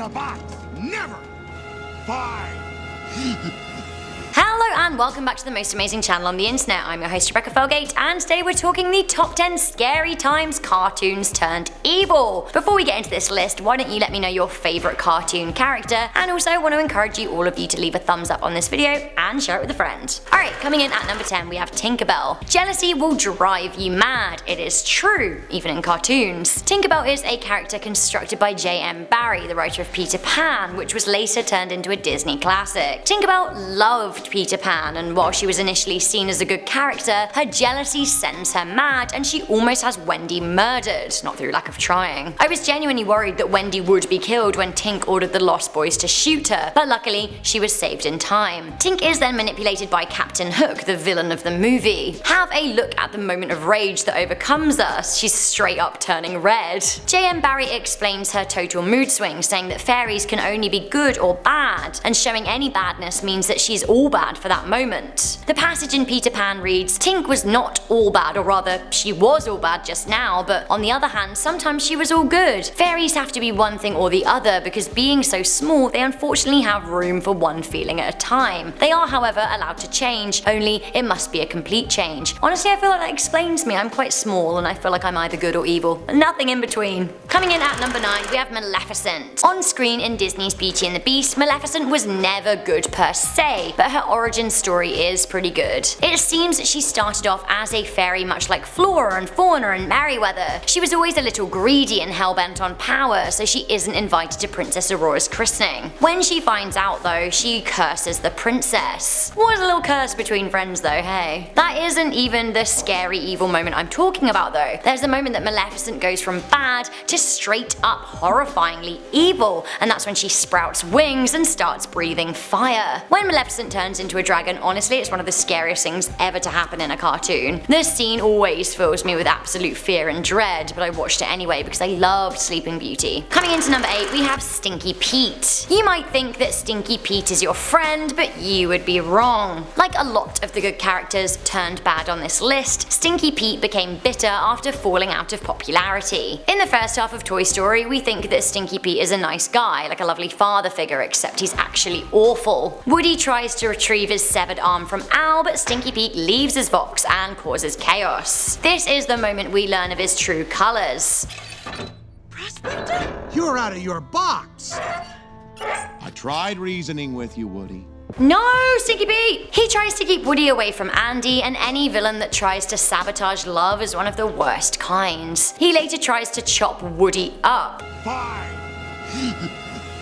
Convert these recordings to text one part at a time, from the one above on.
the box. Never. Fine. Hello and welcome back to the most amazing channel on the internet. I'm your host Rebecca Felgate, and today we're talking the top 10 scary times cartoons turned evil. Before we get into this list, why don't you let me know your favourite cartoon character, and also I want to encourage all of you to leave a thumbs up on this video and share it with a friend. Alright, coming in at number 10 we have Tinkerbell. Jealousy will drive you mad. It is true, even in cartoons. Tinkerbell is a character constructed by J.M. Barrie, the writer of Peter Pan, which was later turned into a Disney classic. Tinkerbell loved Peter Pan, and while she was initially seen as a good character, her jealousy sends her mad and she almost has Wendy murdered, not through lack of trying. I was genuinely worried that Wendy would be killed when Tink ordered the Lost Boys to shoot her, but luckily she was saved in time. Tink is then manipulated by Captain Hook, the villain of the movie. Have a look at the moment of rage that overcomes us. She's straight up turning red. J.M. Barrie explains her total mood swing, saying that fairies can only be good or bad, and showing any badness means that she's all bad for that moment. The passage in Peter Pan reads, Tink was not all bad, or rather, she was all bad just now, but on the other hand, sometimes she was all good. Fairies have to be one thing or the other because being so small, they unfortunately have room for one feeling at a time. They are, however, allowed to change, only it must be a complete change. Honestly, I feel like that explains me. I'm quite small and I feel like I'm either good or evil. Nothing in between. Coming in at number 9, we have Maleficent. On screen in Disney's Beauty and the Beast, Maleficent was never good per se, but her origin story is pretty good. It seems that she started off as a fairy much like Flora and Fauna and Merryweather. She was always a little greedy and hellbent on power, so she isn't invited to Princess Aurora's christening. When she finds out though, she curses the princess. Was a little curse between friends though, hey. That isn't even the scary evil moment I'm talking about though. There's the moment that Maleficent goes from bad to straight up horrifyingly evil, and that's when she sprouts wings and starts breathing fire. When Maleficent turns into a dragon, honestly it's one of the scariest things ever to happen in a cartoon. This scene always fills me with absolute fear and dread, but I watched it anyway because I loved Sleeping Beauty. Coming into number 8 we have Stinky Pete. You might think that Stinky Pete is your friend, but you would be wrong. Like a lot of the good characters turned bad on this list, Stinky Pete became bitter after falling out of popularity. In the first half of Toy Story, we think that Stinky Pete is a nice guy, like a lovely father figure, except he's actually awful. Woody tries to retrieve his severed arm from Al, but Stinky Pete leaves his box and causes chaos. This is the moment we learn of his true colors. Prospector? You're out of your box. I tried reasoning with you, Woody. No, Stinky Pete! He tries to keep Woody away from Andy, and any villain that tries to sabotage love is one of the worst kinds. He later tries to chop Woody up. Fine.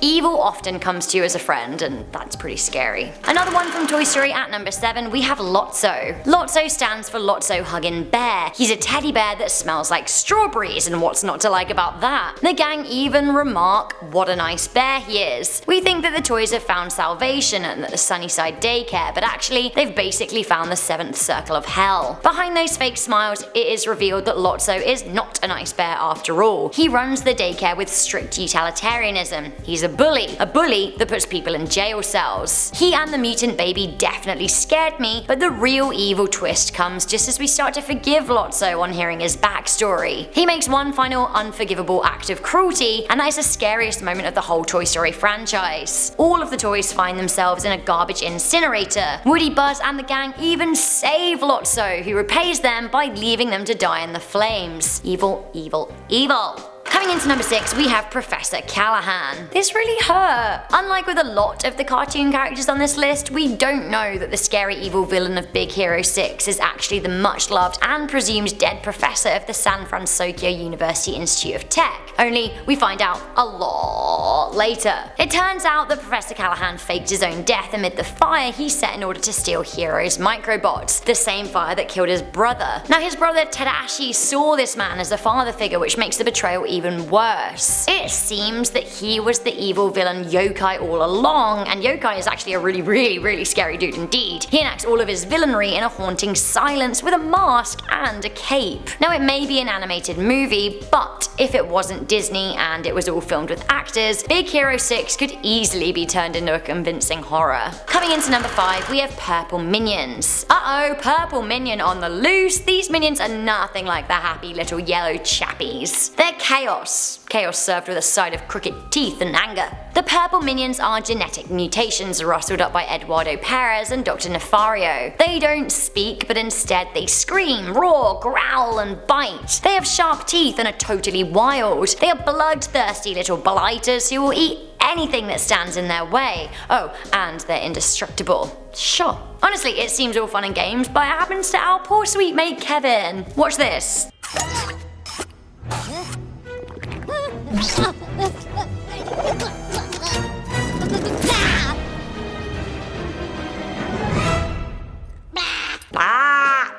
Evil often comes to you as a friend, and that's pretty scary. Another one from Toy Story at number 7, we have Lotso. Lotso stands for Lotso Huggin' Bear. He's a teddy bear that smells like strawberries, and what's not to like about that? The gang even remark, what a nice bear he is. We think that the toys have found salvation at the Sunnyside daycare, but actually, they've basically found the 7th circle of hell. Behind those fake smiles, it is revealed that Lotso is not a nice bear after all. He runs the daycare with strict utilitarianism. He's a bully that puts people in jail cells. He and the mutant baby definitely scared me, but the real evil twist comes just as we start to forgive Lotso on hearing his backstory. He makes one final unforgivable act of cruelty, and that is the scariest moment of the whole Toy Story franchise. All of the toys find themselves in a garbage incinerator. Woody, Buzz and the gang even save Lotso, who repays them by leaving them to die in the flames. Evil, evil, evil. Coming into number 6, we have Professor Callahan. This really hurt. Unlike with a lot of the cartoon characters on this list, we don't know that the scary evil villain of Big Hero 6 is actually the much loved and presumed dead professor of the San Francisco University Institute of Tech. Only we find out a lot later. It turns out that Professor Callahan faked his own death amid the fire he set in order to steal Hero's microbots, the same fire that killed his brother. Now his brother Tadashi saw this man as a father figure, which makes the betrayal even worse. It seems that he was the evil villain Yokai all along, and Yokai is actually a really scary dude indeed. He enacts all of his villainy in a haunting silence with a mask and a cape. Now it may be an animated movie, but if it wasn't Disney and it was all filmed with actors, Big Hero 6 could easily be turned into a convincing horror. Coming into number 5, we have Purple Minions. Uh-oh, Purple Minion on the loose. These minions are nothing like the happy little yellow chappies. They're chaos chaos. Chaos served with a side of crooked teeth and anger. The purple minions are genetic mutations rustled up by Eduardo Perez and Dr. Nefario. They don't speak, but instead they scream, roar, growl, and bite. They have sharp teeth and are totally wild. They are bloodthirsty little blighters who will eat anything that stands in their way. Oh, and they're indestructible. Sure. Honestly, it seems all fun and games, but it happens to our poor sweet mate Kevin. Watch this.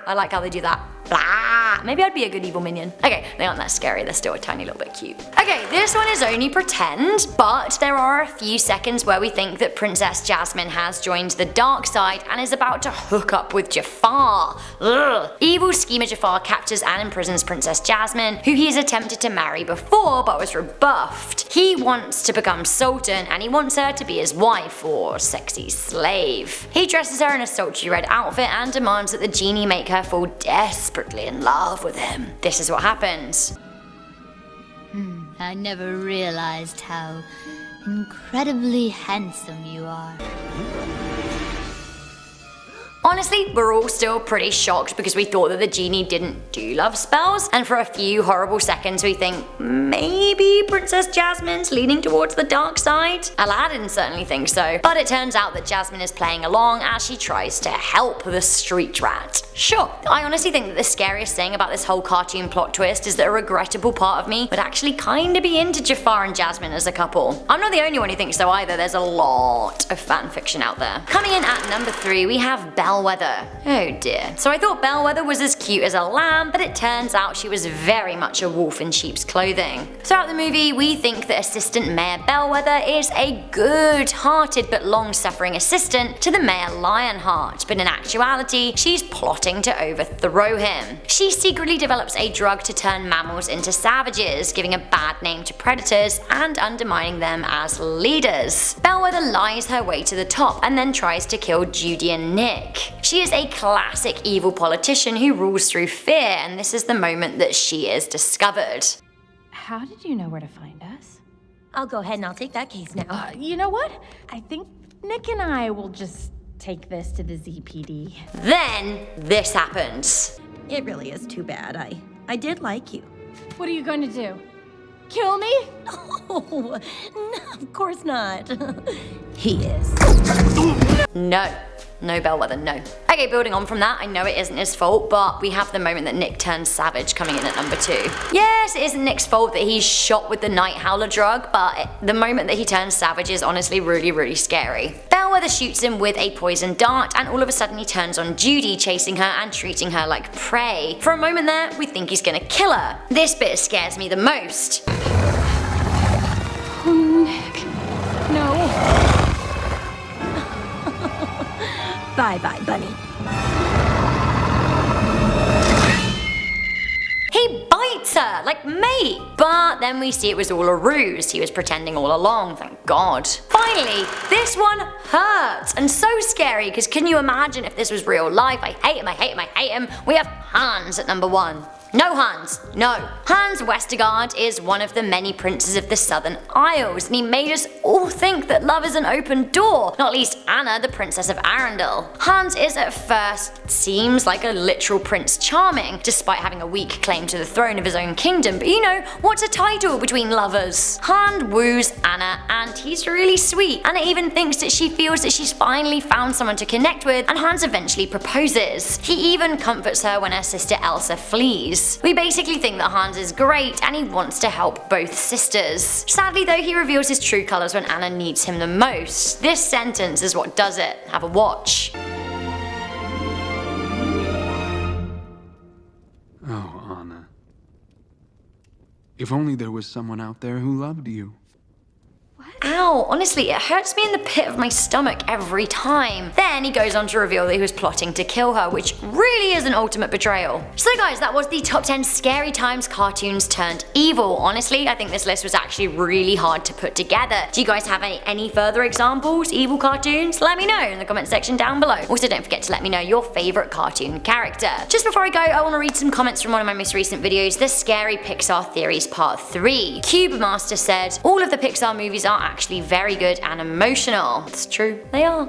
I like how they do that. Maybe I'd be a good evil minion. Okay, they aren't that scary, they're still a tiny little bit cute. Okay, this one is only pretend, but there are a few seconds where we think that Princess Jasmine has joined the dark side and is about to hook up with Jafar. Ugh. Evil schemer Jafar captures and imprisons Princess Jasmine, who he has attempted to marry before but was rebuffed. He wants to become Sultan and he wants her to be his wife, or sexy slave. He dresses her in a sultry red outfit and demands that the genie make her fall desperately in love with him. This is what happens. I never realized how incredibly handsome you are. Honestly, we're all still pretty shocked because we thought that the genie didn't do love spells, and for a few horrible seconds we think maybe Princess Jasmine's leaning towards the dark side. Aladdin certainly thinks so, but it turns out that Jasmine is playing along as she tries to help the street rat. Sure, I honestly think that the scariest thing about this whole cartoon plot twist is that a regrettable part of me would actually kinda be into Jafar and Jasmine as a couple. I'm not the only one who thinks so either, there's a lot of fanfiction out there. Coming in at number 3 we have Bellwether. Oh dear. So I thought Bellwether was as cute as a lamb, but it turns out she was very much a wolf in sheep's clothing. Throughout the movie, we think that Assistant Mayor Bellwether is a good-hearted but long-suffering assistant to the Mayor Lionheart, but in actuality, she's plotting to overthrow him. She secretly develops a drug to turn mammals into savages, giving a bad name to predators and undermining them as leaders. Bellwether lies her way to the top and then tries to kill Judy and Nick. She is a classic evil politician who rules through fear, and this is the moment that she is discovered. How did you know where to find us? I'll go ahead and I'll take that case now. You know what? I think Nick and I will just take this to the ZPD. Then, this happens. It really is too bad. I did like you. What are you going to do? Kill me? Oh, no, of course not. He is. No. No, Bellwether, no. Okay, building on from that, I know it isn't his fault, but we have the moment that Nick turns savage coming in at number 2. Yes, it isn't Nick's fault that he's shot with the Night Howler drug, but the moment that he turns savage is honestly really scary. Bellwether shoots him with a poison dart, and all of a sudden he turns on Judy, chasing her and treating her like prey. For a moment there, we think he's gonna kill her. This bit scares me the most. Oh, Nick. No. Bye-bye, bunny. He bites her, like mate! But then we see it was all a ruse. He was pretending all along, thank God. Finally, this one hurts and so scary, because can you imagine if this was real life? I hate him, I hate him, I hate him. We have Hans at number 1. No Hans, no. Hans Westergaard is one of the many princes of the Southern Isles, and he made us all think that love is an open door, not least Anna, the Princess of Arundel. Hans is at first seems like a literal Prince Charming, despite having a weak claim to the throne of his own kingdom, but you know, what's a title between lovers? Hans woos Anna, and he's really sweet. Anna even thinks that she feels that she's finally found someone to connect with, and Hans eventually proposes. He even comforts her when her sister Elsa flees. We basically think that Hans is great and he wants to help both sisters. Sadly though, he reveals his true colours when Anna needs him the most. This sentence is what does it. Have a watch. Oh, Anna. If only there was someone out there who loved you. What? Ow, honestly, it hurts me in the pit of my stomach every time. Then he goes on to reveal that he was plotting to kill her, which really is an ultimate betrayal. So guys, that was the top 10 scary times cartoons turned evil. Honestly, I think this list was actually really hard to put together. Do you guys have any further examples, evil cartoons? Let me know in the comment section down below. Also, don't forget to let me know your favorite cartoon character. Just before I go, I want to read some comments from one of my most recent videos, The Scary Pixar Theories Part 3. Cube Master said, all of the Pixar movies are actually very good and emotional. It's true, they are.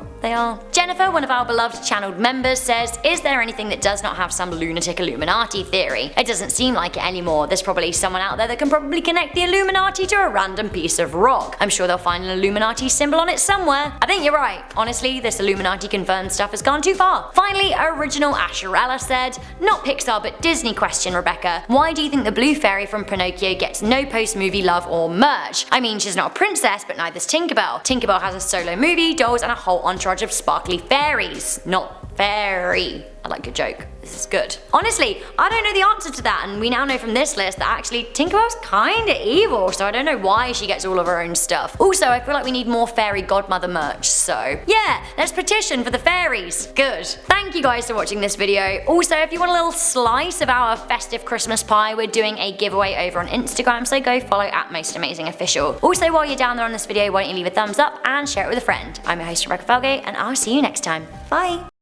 Jennifer, one of our beloved channeled members, says, is there anything that does not have some lunatic Illuminati theory? It doesn't seem like it anymore. There's probably someone out there that can probably connect the Illuminati to a random piece of rock. I'm sure they'll find an Illuminati symbol on it somewhere. I think you're right. Honestly, this Illuminati confirmed stuff has gone too far. Finally, Original Asherella said, not Pixar but Disney question, Rebecca. Why do you think the blue fairy from Pinocchio gets no post-movie love or merch? I mean, she's not a princess, but neither's Tinkerbell. Tinkerbell has a solo movie, dolls, and a whole entourage of sparkly fairies. Not fairy. I like your joke. This is good. Honestly, I don't know the answer to that, and we now know from this list that actually Tinkerbell's kinda evil, so I don't know why she gets all of her own stuff. Also, I feel like we need more fairy godmother merch, so yeah, let's petition for the fairies. Good. Thank you guys for watching this video. Also, if you want a little slice of our festive Christmas pie, we're doing a giveaway over on Instagram, so go follow @MostAmazingOfficial. Also, while you're down there on this video, why don't you leave a thumbs up and share it with a friend. I'm your host, Rebecca Felgate, and I'll see you next time. Bye!